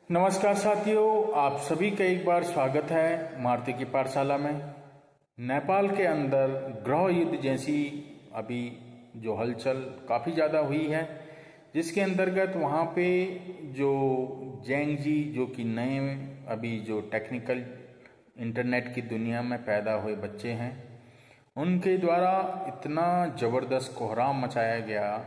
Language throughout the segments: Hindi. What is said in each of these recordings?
नमस्कार साथियों, आप सभी का एक बार स्वागत है मारुति की पाठशाला में। नेपाल के अंदर गृह युद्ध जैसी अभी जो हलचल काफ़ी ज़्यादा हुई है, जिसके अंतर्गत वहाँ पे जो जैंग जी जो कि नए अभी जो टेक्निकल इंटरनेट की दुनिया में पैदा हुए बच्चे हैं, उनके द्वारा इतना ज़बरदस्त कोहराम मचाया गया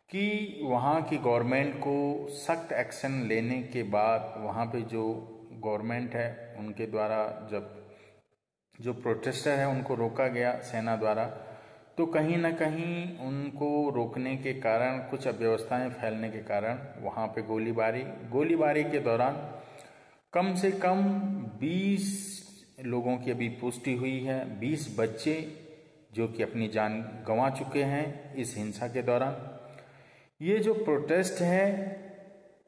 कि वहाँ की गवर्नमेंट को सख्त एक्शन लेने के बाद वहाँ पे जो गवर्नमेंट है उनके द्वारा जब जो प्रोटेस्टर है उनको रोका गया सेना द्वारा, तो कहीं ना कहीं उनको रोकने के कारण कुछ अव्यवस्थाएं फैलने के कारण वहाँ पे गोलीबारी के दौरान कम से कम 20 लोगों की अभी पुष्टि हुई है। 20 बच्चे जो कि अपनी जान गंवा चुके हैं इस हिंसा के दौरान। ये जो प्रोटेस्ट है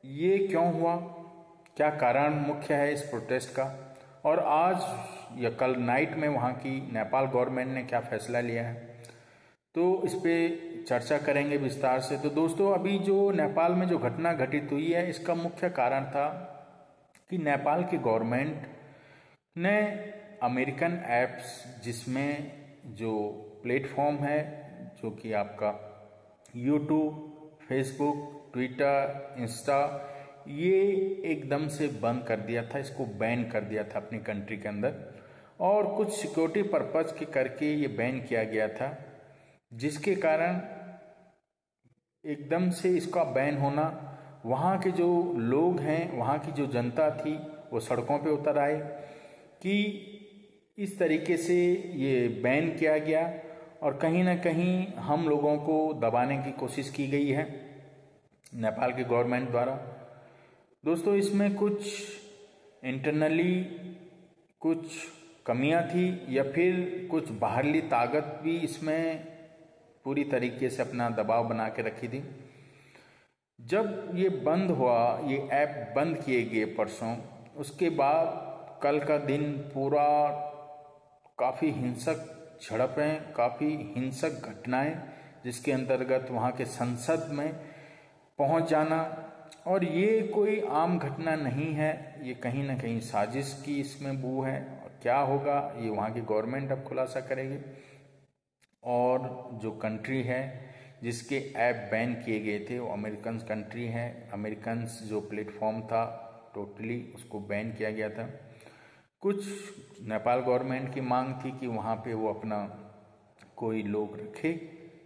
ये क्यों हुआ, क्या कारण मुख्य है इस प्रोटेस्ट का, और आज या कल नाइट में वहाँ की नेपाल गवर्नमेंट ने क्या फैसला लिया है, तो इस पे चर्चा करेंगे विस्तार से। तो दोस्तों, अभी जो नेपाल में जो घटना घटित हुई है इसका मुख्य कारण था कि नेपाल की गवर्नमेंट ने अमेरिकन ऐप्स जिसमें जो प्लेटफॉर्म है जो कि आपका यूट्यूब, फेसबुक, ट्विटर, इंस्टा, ये एकदम से बंद कर दिया था, इसको बैन कर दिया था अपनी कंट्री के अंदर, और कुछ सिक्योरिटी पर्पज के करके ये बैन किया गया था, जिसके कारण एकदम से इसका बैन होना वहाँ के जो लोग हैं, वहाँ की जो जनता थी वो सड़कों पे उतर आए कि इस तरीके से ये बैन किया गया और कहीं ना कहीं हम लोगों को दबाने की कोशिश की गई है नेपाल की गवर्नमेंट द्वारा। दोस्तों, इसमें कुछ इंटरनली कुछ कमियां थी या फिर कुछ बाहरली ताकत भी इसमें पूरी तरीके से अपना दबाव बना के रखी थी। जब ये बंद हुआ, ये ऐप बंद किए गए परसों, उसके बाद कल का दिन पूरा काफ़ी हिंसक झड़पें, काफ़ी हिंसक घटनाएं, जिसके अंतर्गत वहाँ के संसद में पहुँच जाना, और ये कोई आम घटना नहीं है, ये कहीं ना कहीं साजिश की इसमें बू है। और क्या होगा ये वहाँ की गवर्नमेंट अब खुलासा करेगी। और जो कंट्री है जिसके ऐप बैन किए गए थे वो अमेरिकन कंट्री है। अमेरिकन जो प्लेटफॉर्म था टोटली उसको बैन किया गया था। कुछ नेपाल गवर्नमेंट की मांग थी कि वहाँ पे वो अपना कोई लोग रखे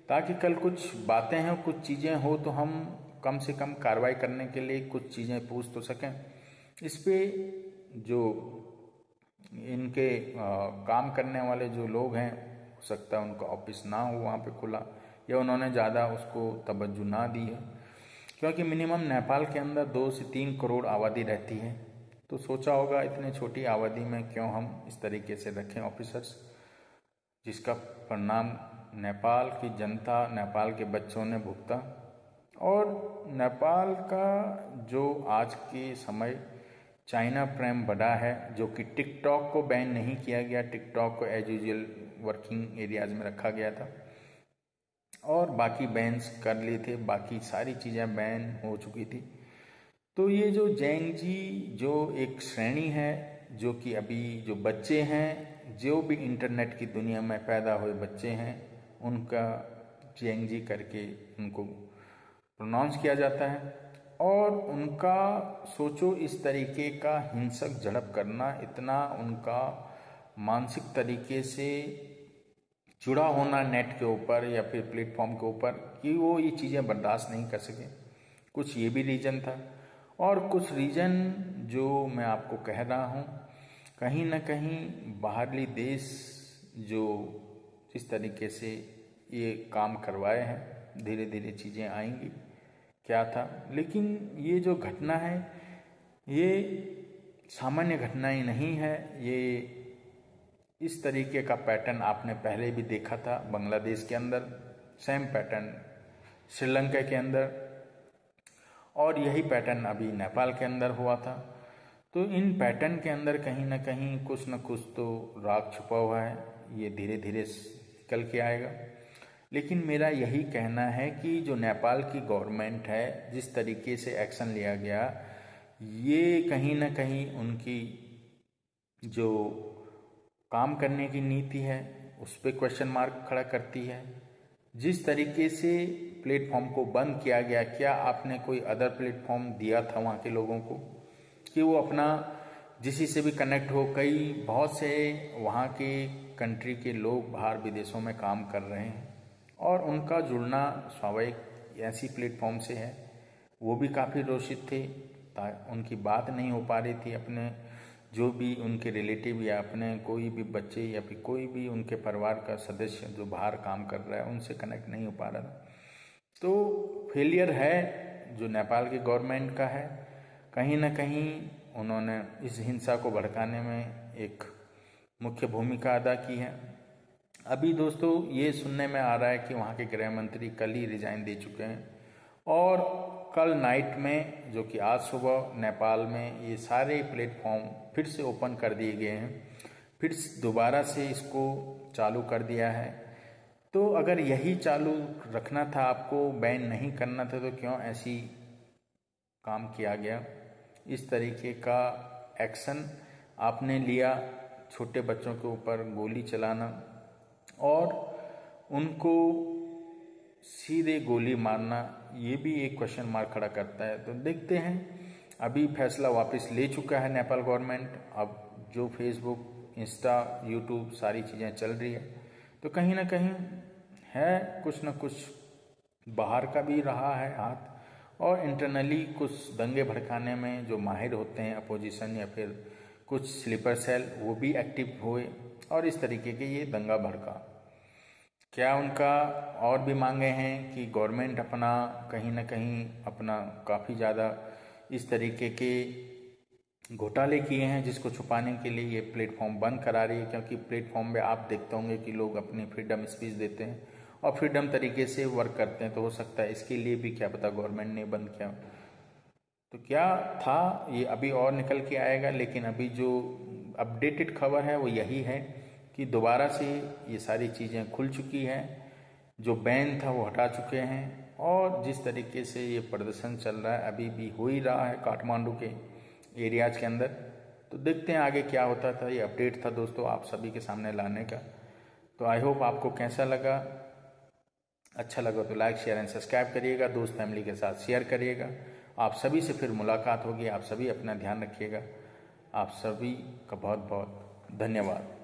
ताकि कल कुछ बातें हैं, कुछ चीज़ें हो तो हम कम से कम कार्रवाई करने के लिए कुछ चीज़ें पूछ तो सकें। इस पे जो इनके काम करने वाले जो लोग हैं, हो सकता है उनका ऑफिस ना हो वहाँ पे खुला, या उन्होंने ज़्यादा उसको तवज्जो ना दी है, क्योंकि मिनिमम नेपाल के अंदर 2 से 3 करोड़ आबादी रहती है। तो सोचा होगा इतनी छोटी आबादी में क्यों हम इस तरीके से रखें ऑफिसर्स, जिसका परिणाम नेपाल की जनता, नेपाल के बच्चों ने भुगता। और नेपाल का जो आज के समय चाइना प्रेम बढ़ा है, जो कि टिकटॉक को बैन नहीं किया गया, टिकटॉक को एज यूजुअल वर्किंग एरियाज में रखा गया था और बाकी बैन्स कर लिए थे, बाकी सारी चीज़ें बैन हो चुकी थी। तो ये जो जैंग जी जो एक श्रेणी है, जो कि अभी जो बच्चे हैं, जो भी इंटरनेट की दुनिया में पैदा हुए बच्चे हैं, उनका जैंग जी करके उनको प्रोनाउंस किया जाता है। और उनका सोचो इस तरीके का हिंसक झड़प करना, इतना उनका मानसिक तरीके से जुड़ा होना नेट के ऊपर या फिर प्लेटफॉर्म के ऊपर कि वो ये चीज़ें बर्दाश्त नहीं कर सके। कुछ ये भी रीज़न था, और कुछ रीज़न जो मैं आपको कह रहा हूँ, कहीं ना कहीं बाहरली देश जो जिस तरीके से ये काम करवाए हैं, धीरे धीरे चीज़ें आएंगी क्या था। लेकिन ये जो घटना है ये सामान्य घटना ही नहीं है, ये इस तरीके का पैटर्न आपने पहले भी देखा था बांग्लादेश के अंदर, सेम पैटर्न श्रीलंका के अंदर, और यही पैटर्न अभी नेपाल के अंदर हुआ था। तो इन पैटर्न के अंदर कहीं ना कहीं कुछ न कुछ तो राग छुपा हुआ है, ये धीरे धीरे निकल के आएगा। लेकिन मेरा यही कहना है कि जो नेपाल की गवर्नमेंट है, जिस तरीके से एक्शन लिया गया, ये कहीं ना कहीं उनकी जो काम करने की नीति है उस पर क्वेश्चन मार्क खड़ा करती है। जिस तरीके से प्लेटफॉर्म को बंद किया गया, क्या आपने कोई अदर प्लेटफॉर्म दिया था वहाँ के लोगों को कि वो अपना जिसी से भी कनेक्ट हो? बहुत से वहाँ के कंट्री के लोग बाहर विदेशों में काम कर रहे हैं और उनका जुड़ना स्वाभाविक ऐसी प्लेटफॉर्म से है। वो भी काफ़ी रोषित थे, उनकी बात नहीं हो पा रही थी, अपने जो भी उनके रिलेटिव या अपने कोई भी बच्चे या फिर कोई भी उनके परिवार का सदस्य जो बाहर काम कर रहा है उनसे कनेक्ट नहीं हो पा रहा था। तो फेलियर है जो नेपाल की गवर्नमेंट का है। कहीं ना कहीं उन्होंने इस हिंसा को भड़काने में एक मुख्य भूमिका अदा की है। अभी दोस्तों ये सुनने में आ रहा है कि वहाँ के गृह मंत्री कल ही रिजाइन दे चुके हैं और कल नाइट में, जो कि आज सुबह, नेपाल में ये सारे प्लेटफॉर्म फिर से ओपन कर दिए गए हैं, फिर दोबारा से इसको चालू कर दिया है। तो अगर यही चालू रखना था, आपको बैन नहीं करना था, तो क्यों ऐसी काम किया गया? इस तरीके का एक्शन आपने लिया, छोटे बच्चों के ऊपर गोली चलाना और उनको सीधे गोली मारना, ये भी एक क्वेश्चन मार्क खड़ा करता है। तो देखते हैं, अभी फैसला वापस ले चुका है नेपाल गवर्नमेंट। अब जो फेसबुक, इंस्टा, यूट्यूब सारी चीज़ें चल रही है, तो कहीं ना कहीं है कुछ न कुछ बाहर का भी रहा है हाथ, और इंटरनली कुछ दंगे भड़काने में जो माहिर होते हैं अपोजिशन या फिर कुछ स्लीपर सेल, वो भी एक्टिव हुए और इस तरीके के ये दंगा भड़का। क्या उनका और भी मांगे हैं कि गवर्नमेंट अपना कहीं ना कहीं अपना काफ़ी ज़्यादा इस तरीके के घोटाले किए हैं जिसको छुपाने के लिए ये प्लेटफॉर्म बंद करा रही है? क्योंकि प्लेटफॉर्म पे आप देखते होंगे कि लोग अपनी फ्रीडम स्पीच देते हैं और फ्रीडम तरीके से वर्क करते हैं, तो हो सकता है इसके लिए भी क्या पता गवर्नमेंट ने बंद किया। तो क्या था ये अभी और निकल के आएगा, लेकिन अभी जो अपडेटेड खबर है वो यही है कि दोबारा से ये सारी चीज़ें खुल चुकी हैं, जो बैन था वो हटा चुके हैं और जिस तरीके से ये प्रदर्शन चल रहा है, अभी भी हो ही रहा है काठमांडू के एरियाज के अंदर। तो देखते हैं आगे क्या होता था। ये अपडेट था दोस्तों आप सभी के सामने लाने का। तो आई होप आपको कैसा लगा, अच्छा लगा तो लाइक, शेयर एंड सब्सक्राइब करिएगा, दोस्त फैमिली के साथ शेयर करिएगा। आप सभी से फिर मुलाकात होगी, आप सभी अपना ध्यान रखिएगा। आप सभी का बहुत बहुत धन्यवाद।